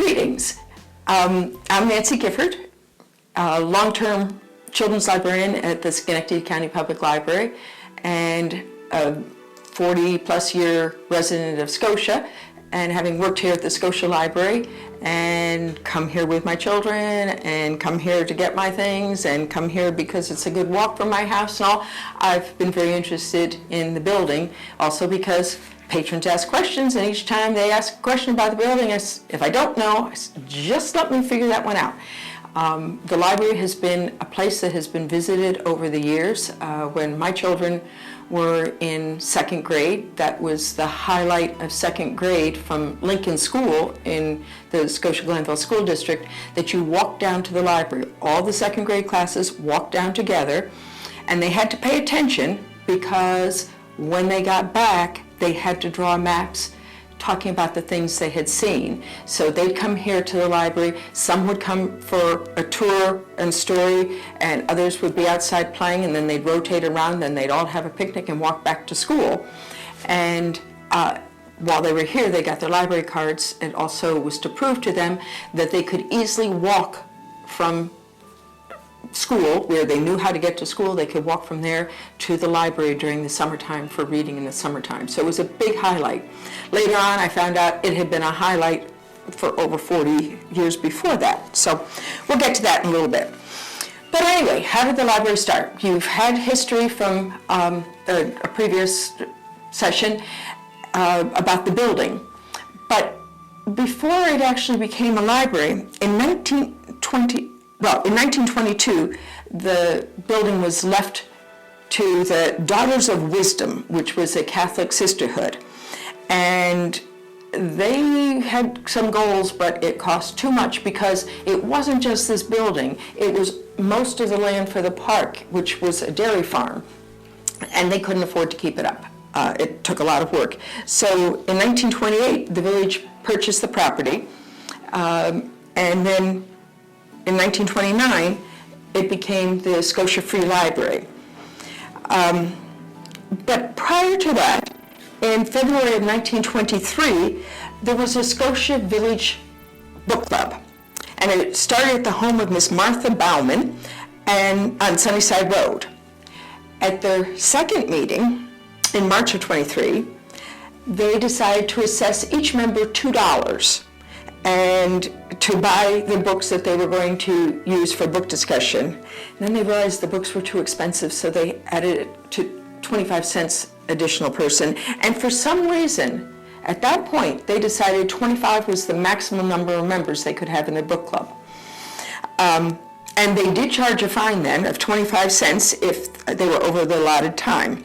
Greetings. I'm Nancy Gifford, a long-term children's librarian at the Schenectady County Public Library and a 40-plus year resident of Scotia, and having worked here at the Scotia Library and come here with my children and come here to get my things and come here because it's a good walk from my house and all, I've been very interested in the building, also because patrons ask questions, and each time they ask a question about the building, if I don't know, just let me figure that one out. The library has been a place that has been visited over the years. When my children were in second grade, that was the highlight of second grade from Lincoln School in the Scotia Glenville School District, that you walked down to the library. All the second grade classes walked down together, and they had to pay attention because when they got back, they had to draw maps talking about the things they had seen. So they'd come here to the library. Some would come for a tour and story, and others would be outside playing, and then they'd rotate around, then they'd all have a picnic and walk back to school. And while they were here, they got their library cards. It also was to prove to them that they could easily walk from school, where they knew how to get to school, they could walk from there to the library during the summertime for reading in the summertime. So it was a big highlight. Later on, I found out it had been a highlight for over 40 years before that. So we'll get to that in a little bit. But anyway, how did the library start? You've had history from a previous session about the building. But before it actually became a library, in 1922, the building was left to the Daughters of Wisdom, which was a Catholic sisterhood. And they had some goals, but it cost too much because it wasn't just this building. It was most of the land for the park, which was a dairy farm, and they couldn't afford to keep it up. It took a lot of work. So in 1928, the village purchased the property, and then in 1929, it became the Scotia Free Library. But prior to that, in February of 1923, there was a Scotia Village Book Club. And it started at the home of Miss Martha Bauman and on Sunnyside Road. At their second meeting, in March of 23, they decided to assess each member $2 and to buy the books that they were going to use for book discussion. And then they realized the books were too expensive, so they added it to 25 cents additional person. And for some reason, at that point, they decided 25 was the maximum number of members they could have in their book club. And they did charge a fine then of 25 cents if they were over the allotted time.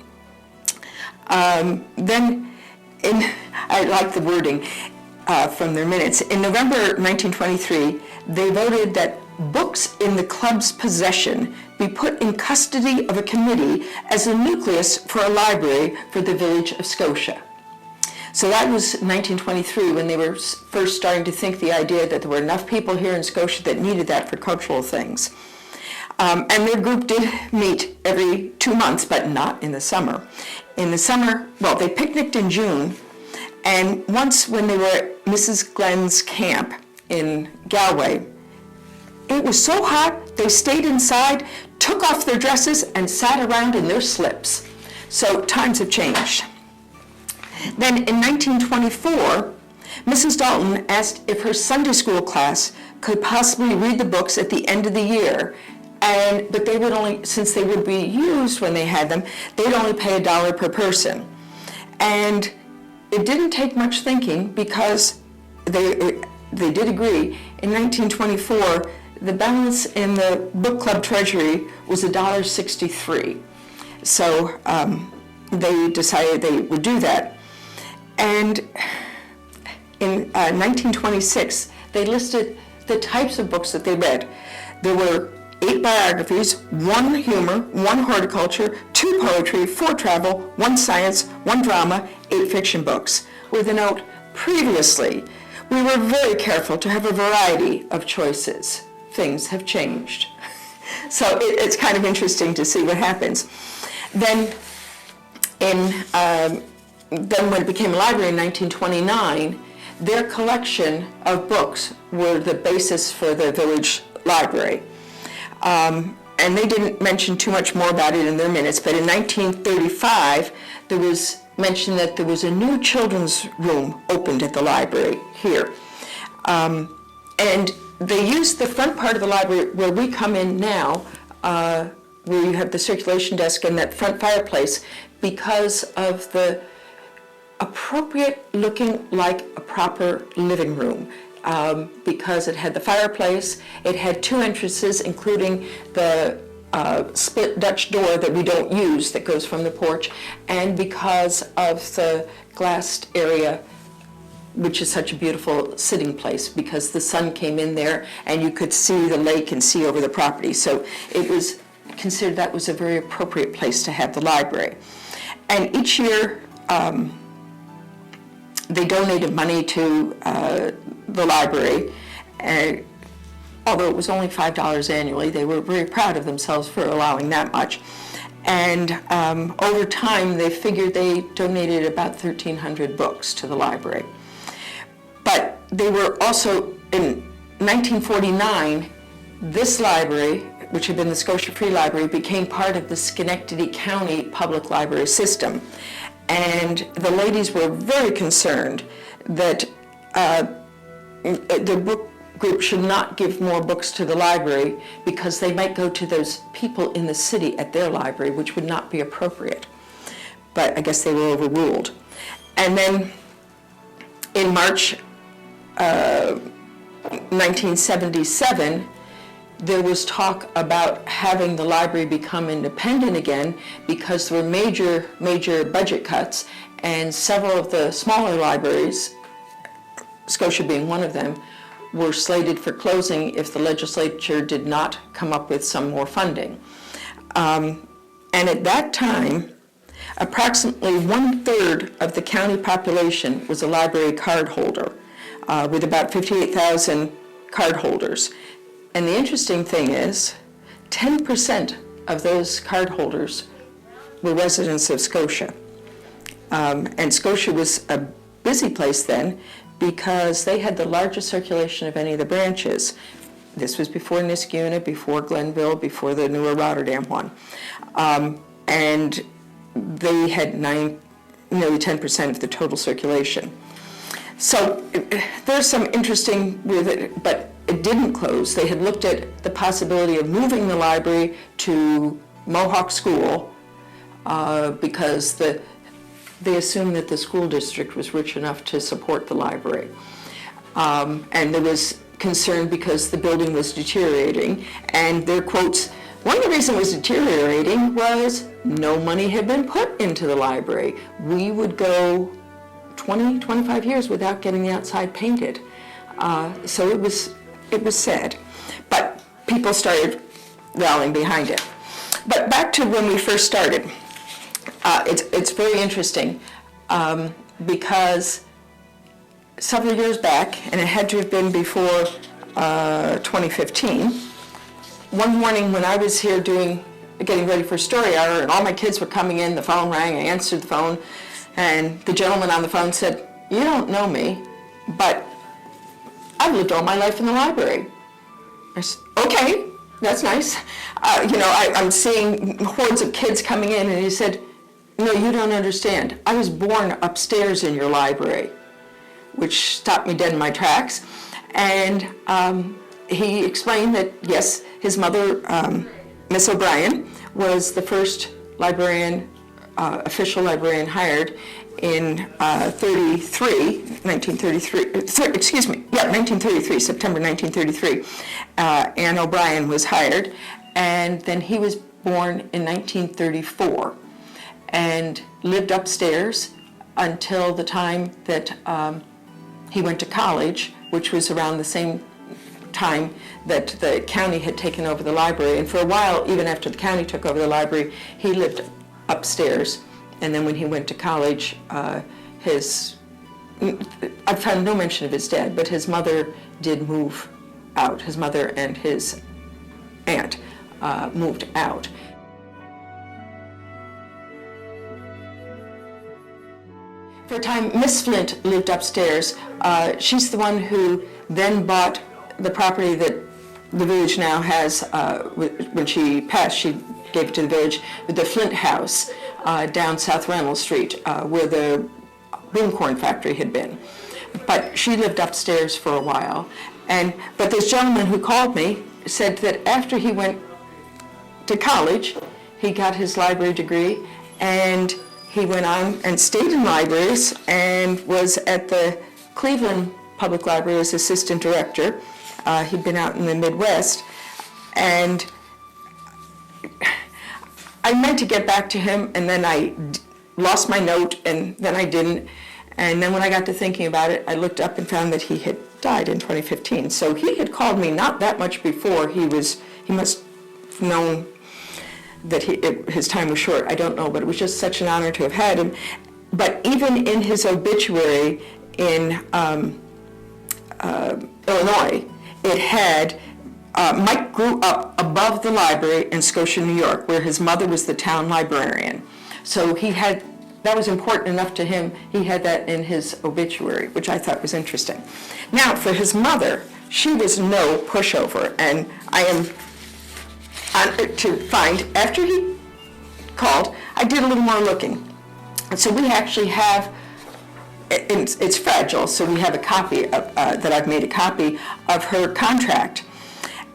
I like the wording from their minutes. In November 1923, they voted that books in the club's possession be put in custody of a committee as a nucleus for a library for the village of Scotia. So that was 1923 when they were first starting to think the idea that there were enough people here in Scotia that needed that for cultural things. And their group did meet every 2 months, but not in the summer. In the summer, well, they picnicked in June, and once when they were at Mrs. Glenn's camp in Galway, it was so hot, they stayed inside, took off their dresses, and sat around in their slips. So times have changed. Then in 1924, Mrs. Dalton asked if her Sunday school class could possibly read the books at the end of the year, but they would only, since they would be used when they had them, they'd only pay $1 per person. And it didn't take much thinking because they did agree. In 1924, the balance in the book club treasury was $1.63. So they decided they would do that. And in 1926, they listed the types of books that they read. There were 8 biographies, 1 humor, 1 horticulture, 2 poetry, 4 travel, 1 science, 1 drama, 8 fiction books. With a note, previously, we were very careful to have a variety of choices. Things have changed. So it's kind of interesting to see what happens. Then when it became a library in 1929, their collection of books were the basis for the village library. And they didn't mention too much more about it in their minutes, but in 1935, there was mention that there was a new children's room opened at the library here. And they used the front part of the library where we come in now, where you have the circulation desk and that front fireplace, because of the appropriate looking like a proper living room. Because it had the fireplace, it had two entrances, including the split Dutch door that we don't use that goes from the porch, and because of the glassed area, which is such a beautiful sitting place, because the sun came in there and you could see the lake and see over the property. So it was considered that was a very appropriate place to have the library. And each year, they donated money to the library, and although it was only $5 annually, they were very proud of themselves for allowing that much. And over time, they figured they donated about 1,300 books to the library. But they were also, in 1949, this library, which had been the Scotia Free Library, became part of the Schenectady County Public Library system. And the ladies were very concerned that the book group should not give more books to the library because they might go to those people in the city at their library, which would not be appropriate. But I guess they were overruled. And then in March 1977, there was talk about having the library become independent again because there were major budget cuts, and several of the smaller libraries, Scotia being one of them, were slated for closing if the legislature did not come up with some more funding. And at that time, approximately 1/3 of the county population was a library card holder, with about 58,000 card holders. And the interesting thing is, 10% of those card holders were residents of Scotia. And Scotia was a busy place then because they had the largest circulation of any of the branches. This was before Niskayuna, before Glenville, before the newer Rotterdam one. And they had nearly 10% of the total circulation. So there's some interesting with it, but it didn't close. They had looked at the possibility of moving the library to Mohawk School because they assumed that the school district was rich enough to support the library. And there was concern because the building was deteriorating, and their quotes, one of the reasons it was deteriorating was no money had been put into the library. We would go 20, 25 years without getting the outside painted. So it was sad. But people started rallying behind it. But back to when we first started. It's very interesting because several years back, and it had to have been before 2015, one morning when I was here getting ready for story hour, and all my kids were coming in, the phone rang, I answered the phone, and the gentleman on the phone said, "You don't know me, but I've lived all my life in the library." I said, "Okay, that's nice." I'm seeing hordes of kids coming in, and he said, "No, you don't understand. I was born upstairs in your library," which stopped me dead in my tracks. And he explained that, yes, his mother, Miss O'Brien, was the first librarian, official librarian hired in 1933, September 1933. Anne O'Brien was hired, and then he was born in 1934 and lived upstairs until the time that he went to college, which was around the same time that the county had taken over the library. And for a while, even after the county took over the library, he lived upstairs. And then when he went to college, I found no mention of his dad, but his mother did move out. His mother and his aunt moved out. For a time, Miss Flint lived upstairs. She's the one who then bought the property that the village now has. When she passed, she gave it to the village with the Flint House down South Reynolds Street, where the boom corn factory had been. But she lived upstairs for a while. But this gentleman who called me said that after he went to college, he got his library degree, and he went on and stayed in libraries and was at the Cleveland Public Library as assistant director. He'd been out in the Midwest, and I meant to get back to him, and then I lost my note, and then I didn't. And then when I got to thinking about it, I looked up and found that he had died in 2015. So he had called me not that much before. He must have known that his time was short. I don't know, but it was just such an honor to have had him. But even in his obituary in Illinois, it had, Mike grew up above the library in Scotia, New York, where his mother was the town librarian. So that was important enough to him, he had that in his obituary, which I thought was interesting. Now, for his mother, she was no pushover, and I am honored to find, after he called, I did a little more looking. And so we actually have, it's fragile, so we have a copy of, that I've made a copy of her contract.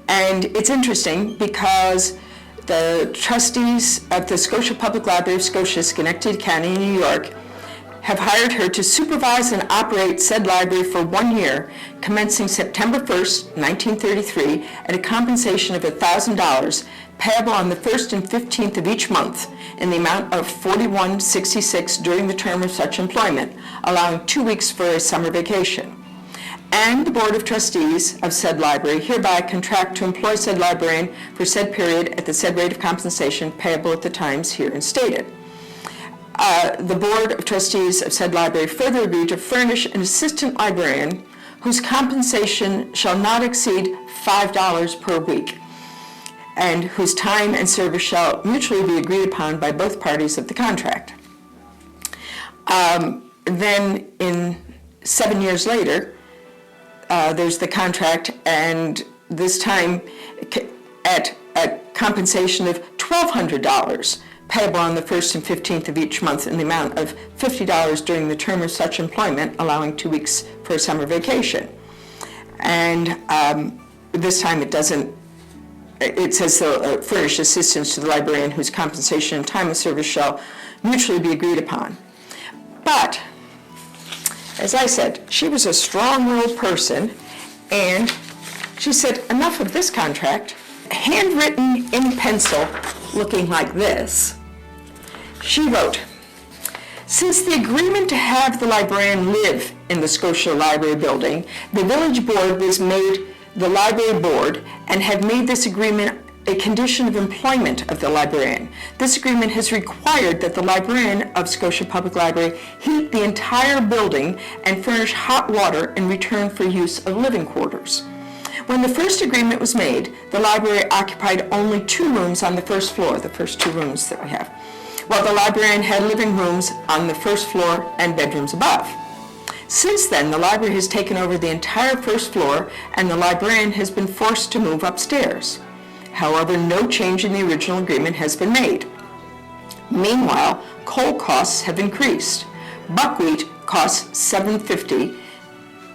And it's interesting because the trustees of the Scotia Public Library of Scotia, Schenectady County, New York, have hired her to supervise and operate said library for 1 year, commencing September 1st, 1933, at a compensation of $1,000, payable on the 1st and 15th of each month, in the amount of $41.66 during the term of such employment, allowing 2 weeks for a summer vacation. And the Board of Trustees of said library hereby contract to employ said librarian for said period at the said rate of compensation payable at the times herein stated. The Board of Trustees of said library further agree to furnish an assistant librarian whose compensation shall not exceed $5 per week, and whose time and service shall mutually be agreed upon by both parties of the contract. Then, 7 years later, there's the contract, and this time at a compensation of $1,200, payable on the 1st and 15th of each month in the amount of $50 during the term of such employment, allowing 2 weeks for a summer vacation. And this time it says they'll furnish assistance to the librarian whose compensation and time of service shall mutually be agreed upon. But, as I said, she was a strong-willed person, and she said, enough of this contract. Handwritten in pencil, looking like this, she wrote, since the agreement to have the librarian live in the Scotia Library building, the village board was made the library board and have made this agreement a condition of employment of the librarian. This agreement has required that the librarian of Scotia Public Library heat the entire building and furnish hot water in return for use of living quarters. When the first agreement was made, the library occupied only 2 rooms on the first floor, the first 2 rooms that we have, while the librarian had living rooms on the first floor and bedrooms above. Since then, the library has taken over the entire first floor, and the librarian has been forced to move upstairs. However, no change in the original agreement has been made. Meanwhile, coal costs have increased. Buckwheat costs $7.50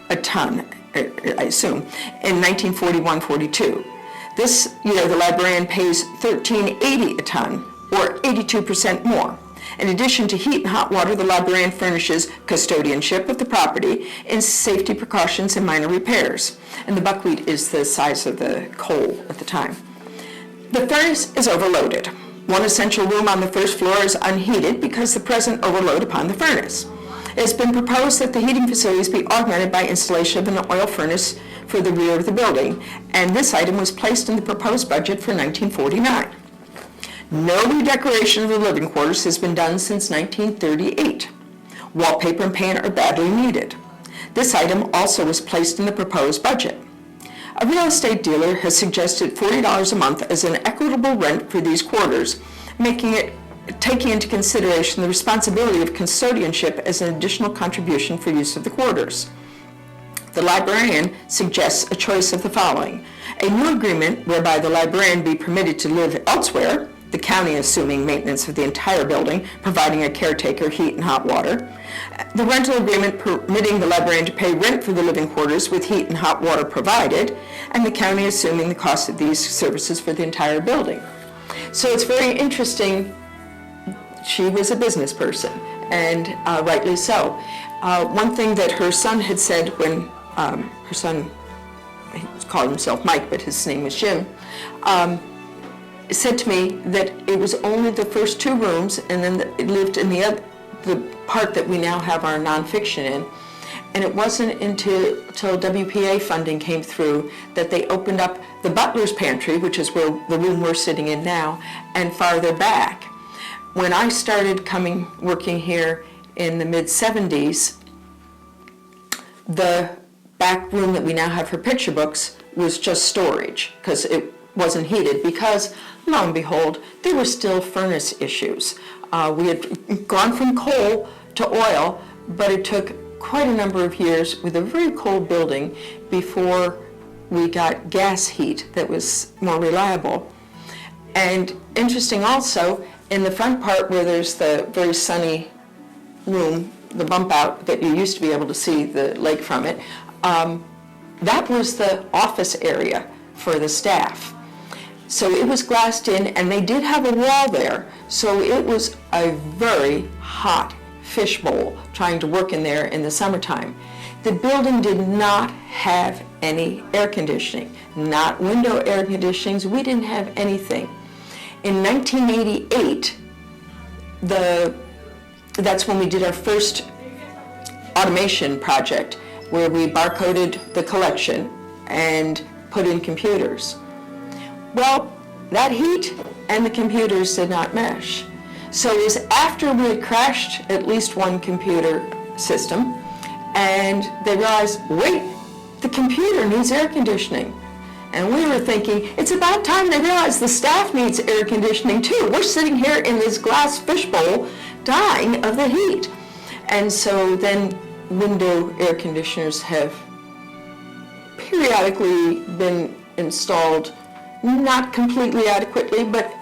a ton, I assume, in 1941-42. This year, the librarian pays $13.80 a ton, or 82% more. In addition to heat and hot water, the librarian furnishes custodianship of the property and safety precautions and minor repairs. And the buckwheat is the size of the coal at the time. The furnace is overloaded. One essential room on the first floor is unheated because of the present overload upon the furnace. It has been proposed that the heating facilities be augmented by installation of an oil furnace for the rear of the building, and this item was placed in the proposed budget for 1949. No redecoration of the living quarters has been done since 1938. Wallpaper and paint are badly needed. This item also was placed in the proposed budget. A real estate dealer has suggested $40 a month as an equitable rent for these quarters, making it taking into consideration the responsibility of custodianship as an additional contribution for use of the quarters. The librarian suggests a choice of the following: a new agreement whereby the librarian be permitted to live elsewhere, the county assuming maintenance of the entire building, providing a caretaker, heat, and hot water. The rental agreement permitting the librarian to pay rent for the living quarters with heat and hot water provided, and the county assuming the cost of these services for the entire building. So it's very interesting. She was a business person, and rightly so. One thing that her son had said when her son, he called himself Mike, but his name was Jim, said to me that it was only the first 2 rooms, and then it lived in the part that we now have our nonfiction in. And it wasn't until WPA funding came through that they opened up the butler's pantry, which is where the room we're sitting in now, and farther back. When I started working here in the mid-70s, the back room that we now have for picture books was just storage because it wasn't heated, because lo and behold, there were still furnace issues. We had gone from coal to oil, but it took quite a number of years with a very cold building before we got gas heat that was more reliable. And interesting also, in the front part where there's the very sunny room, the bump out that you used to be able to see the lake from it, that was the office area for the staff. So it was glassed in, and they did have a wall there, so it was a very hot fishbowl trying to work in there in the summertime. The building did not have any air conditioning, not window air conditionings. We didn't have anything. In 1988, that's when we did our first automation project, where we barcoded the collection and put in computers. Well, that heat and the computers did not mesh. So it was after we had crashed at least one computer system, and they realized, wait, the computer needs air conditioning. And we were thinking, it's about time they realized the staff needs air conditioning too. We're sitting here in this glass fishbowl dying of the heat. And so then window air conditioners have periodically been installed, not completely adequately, but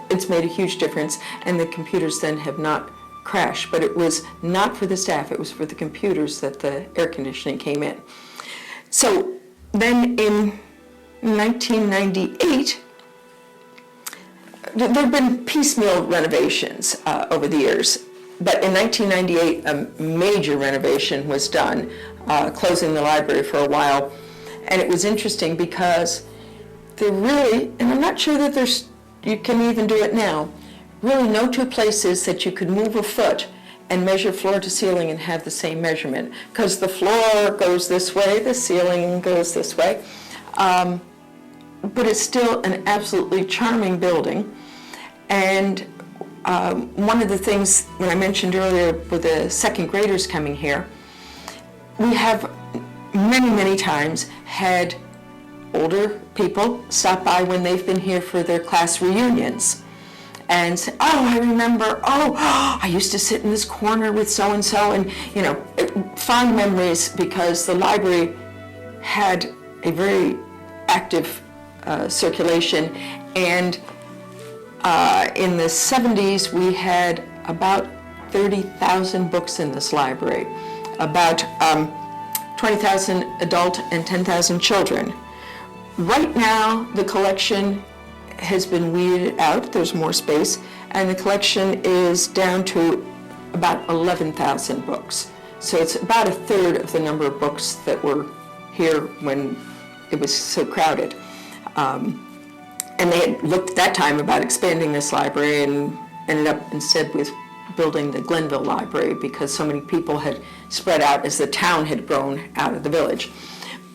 it's made a huge difference, and the computers then have not crashed. But it was not for the staff, it was for the computers that the air conditioning came in. So then in 1998, there have been piecemeal renovations over the years, but in 1998 a major renovation was done, closing the library for a while. And it was interesting because there really, and I'm not sure that you can even do it now, really no 2 places that you could move a foot and measure floor to ceiling and have the same measurement, because the floor goes this way, the ceiling goes this way. But it's still an absolutely charming building. And one of the things, when I mentioned earlier with the second graders coming here, we have many, many times had older people stop by when they've been here for their class reunions and say, oh, I remember, I used to sit in this corner with so-and-so, and fond memories, because the library had a very active circulation. And in the 70s, we had about 30,000 books in this library, about 20,000 adult and 10,000 children. Right now, the collection has been weeded out. There's more space, and the collection is down to about 11,000 books. So it's about a third of the number of books that were here when it was so crowded. And they had looked at that time about expanding this library and ended up instead with building the Glenville Library, because so many people had spread out as the town had grown out of the village.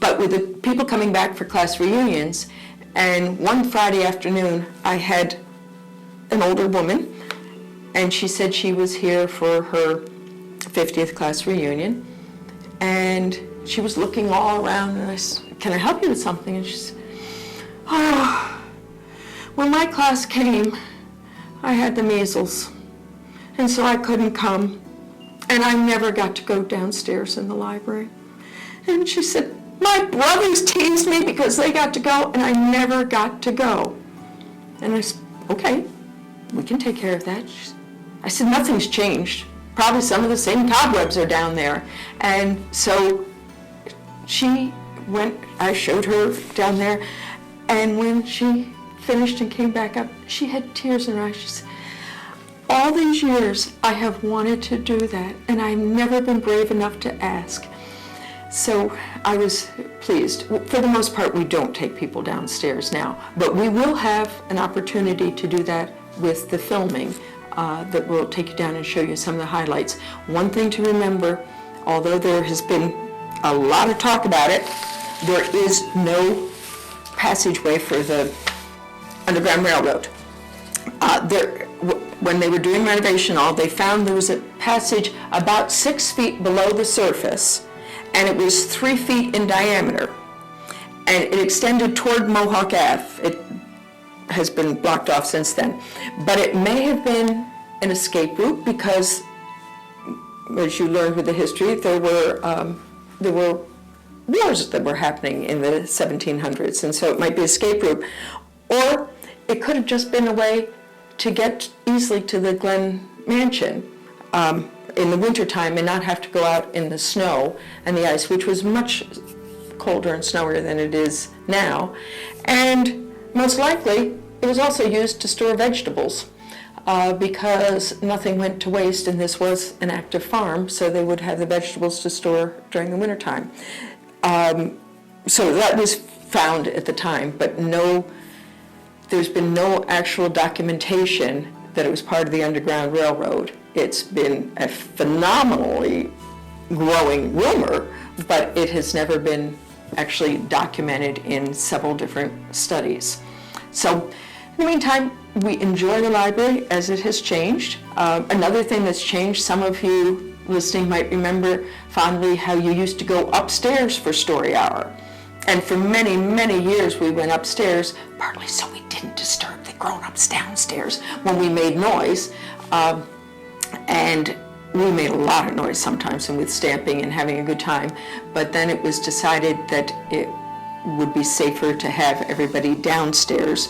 But with the people coming back for class reunions, and one Friday afternoon I had an older woman, and she said she was here for her 50th class reunion, and she was looking all around, and I said, can I help you with something? And she said, when my class came, I had the measles, and so I couldn't come, and I never got to go downstairs in the library. And she said, my brothers teased me because they got to go, and I never got to go. And I said, okay, we can take care of that. I said, nothing's changed. Probably some of the same cobwebs are down there. And so she went, I showed her down there, and when she finished and came back up, she had tears in her eyes. She said, all these years I have wanted to do that, and I've never been brave enough to ask. So I was pleased. For the most part, we don't take people downstairs now, but we will have an opportunity to do that with the filming that will take you down and show you some of the highlights. One thing to remember, although there has been a lot of talk about it, there is no passageway for the Underground Railroad. When they were doing renovation, they found there was a passage about 6 feet below the surface, and it was 3 feet in diameter, and it extended toward Mohawk Ave. It has been blocked off since then, but it may have been an escape route because, as you learned with the history, there were wars that were happening in the 1700s, and so it might be an escape route, or it could have just been a way to get easily to the Glen Mansion in the wintertime and not have to go out in the snow and the ice, which was much colder and snowier than it is now. And most likely, it was also used to store vegetables because nothing went to waste, and this was an active farm, so they would have the vegetables to store during the wintertime. So that was found at the time, but there's been no actual documentation that it was part of the Underground Railroad. It's been a phenomenally growing rumor, but it has never been actually documented in several different studies. So in the meantime, we enjoy the library as it has changed. Another thing that's changed, some of you listening might remember fondly how you used to go upstairs for story hour. And for many, many years we went upstairs, partly so we didn't disturb the grown-ups downstairs when we made noise. And we made a lot of noise sometimes, and with stamping and having a good time. But then it was decided that it would be safer to have everybody downstairs,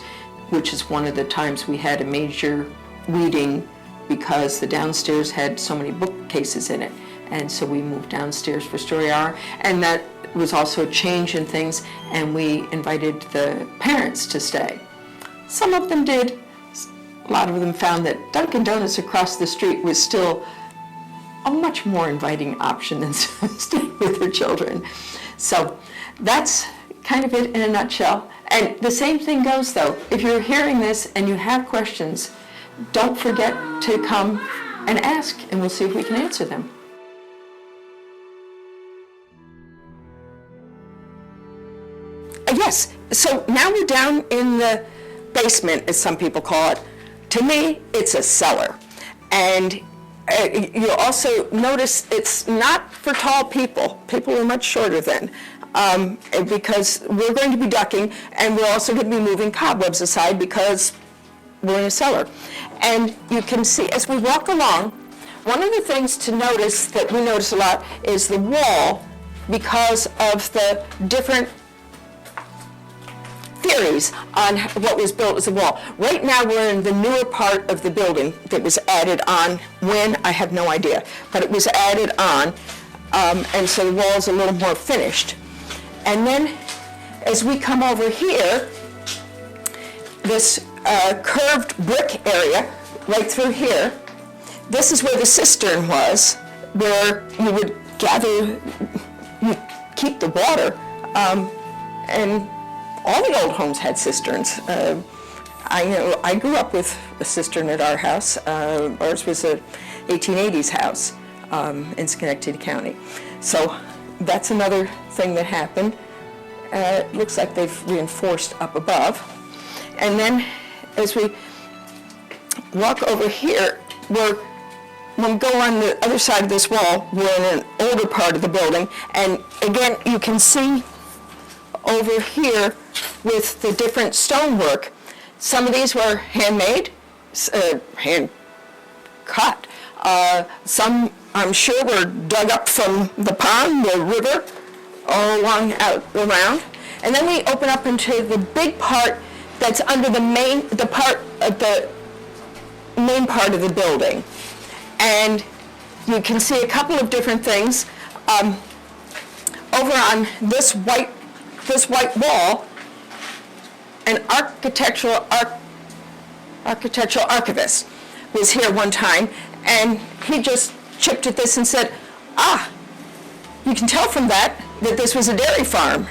which is one of the times we had a major reading because the downstairs had so many bookcases in it. And so we moved downstairs for story hour. And that was also a change in things, and we invited the parents to stay. Some of them did. A lot of them found that Dunkin' Donuts across the street was still a much more inviting option than staying with their children. So that's kind of it in a nutshell. And the same thing goes, though. If you're hearing this and you have questions, don't forget to come and ask, and we'll see if we can answer them. Yes, so now we're down in the basement, as some people call it. To me, it's a cellar. And you also notice it's not for tall people. People are much shorter then, because we're going to be ducking, and we're also going to be moving cobwebs aside because we're in a cellar. And you can see, as we walk along, one of the things to notice that we notice a lot is the wall, because of the different theories on what was built as a wall. Right now we're in the newer part of the building that was added on when, I have no idea, but it was added on, and so the wall is a little more finished. And then as we come over here, this curved brick area right through here, this is where the cistern was, where you would gather, you keep the water, and all the old homes had cisterns. I grew up with a cistern at our house. Ours was a 1880s house in Schenectady County. So that's another thing that happened. It looks like they've reinforced up above. And then as we walk over here, when we go on the other side of this wall, we're in an older part of the building. And again, you can see over here with the different stonework. Some of these were handmade, hand cut. Some, I'm sure, were dug up from the pond, the river, all along out around. And then we open up into the big part that's under the main part of the building. And you can see a couple of different things. Over on this white wall, an architectural archivist was here one time, and he just chipped at this and said, you can tell from that this was a dairy farm.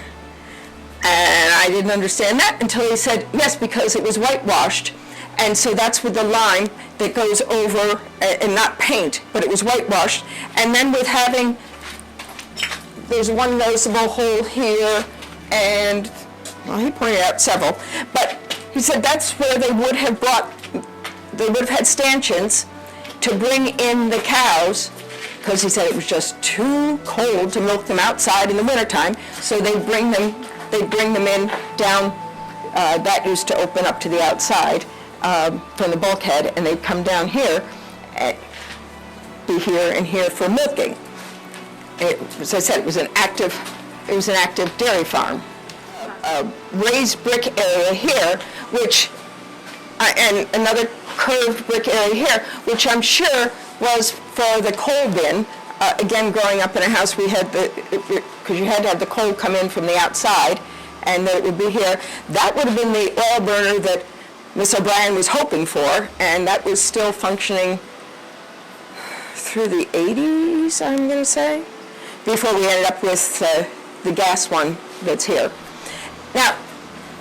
And I didn't understand that until he said, yes, because it was whitewashed. And so that's with the line that goes over, and not paint, but it was whitewashed. And then with having, there's one noticeable hole here, and, well, he pointed out several, but he said that's where they would have had stanchions to bring in the cows, because he said it was just too cold to milk them outside in the wintertime, so they'd bring them in down, that used to open up to the outside from the bulkhead, and they'd come down here, be here and here for milking. As I said, it was an active dairy farm. A raised brick area here, which, and another curved brick area here, which I'm sure was for the coal bin. Again, growing up in a house, we had because you had to have the coal come in from the outside, and that it would be here. That would have been the oil burner that Miss O'Brien was hoping for, and that was still functioning through the 80s, I'm going to say, before we ended up with the gas one that's here. Now,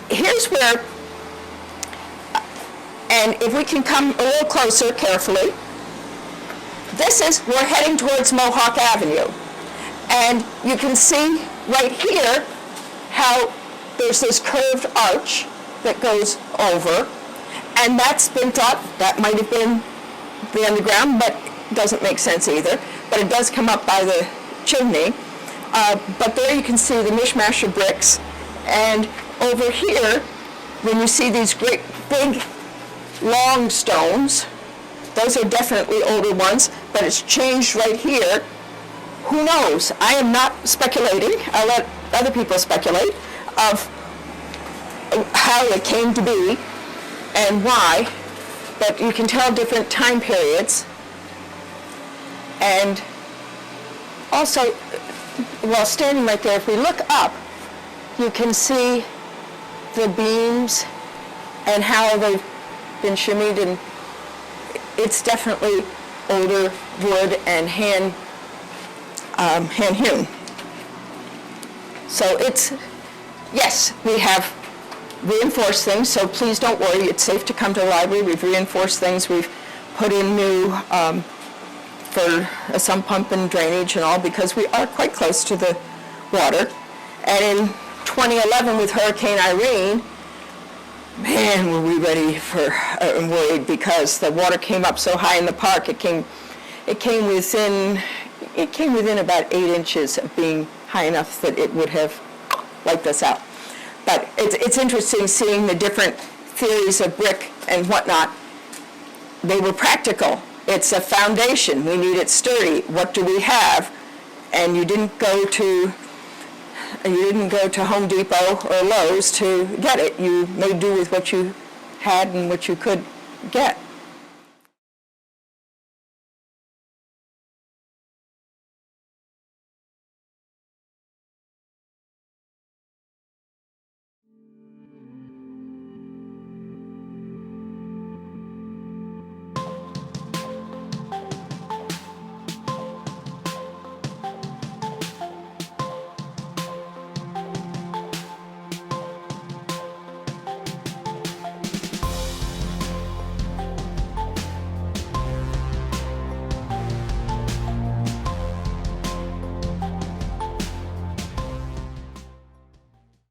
here's where, and if we can come a little closer carefully, we're heading towards Mohawk Avenue. And you can see right here how there's this curved arch that goes over, and that's been thought that might have been the underground, but it doesn't make sense either. But it does come up by the chimney. But there you can see the mishmash of bricks. And over here, when you see these great big long stones, those are definitely older ones, but it's changed right here. Who knows? I am not speculating. I'll let other people speculate of how it came to be and why, but you can tell different time periods. And also, while standing right there, if we look up, you can see the beams and how they've been shimmied, and it's definitely older wood and hand hewn. So it's, yes, we have reinforced things, so please don't worry, it's safe to come to the library. We've reinforced things, we've put in new for a sump pump and drainage and all, because we are quite close to the water. And in 2011 with Hurricane Irene, man, were we ready for and worried, because the water came up so high in the park. It came within about 8 inches of being high enough that it would have wiped us out. But it's interesting seeing the different theories of brick and whatnot. They were practical. It's a foundation. We need it sturdy. What do we have? And you didn't go to Home Depot or Lowe's to get it. You made do with what you had and what you could get.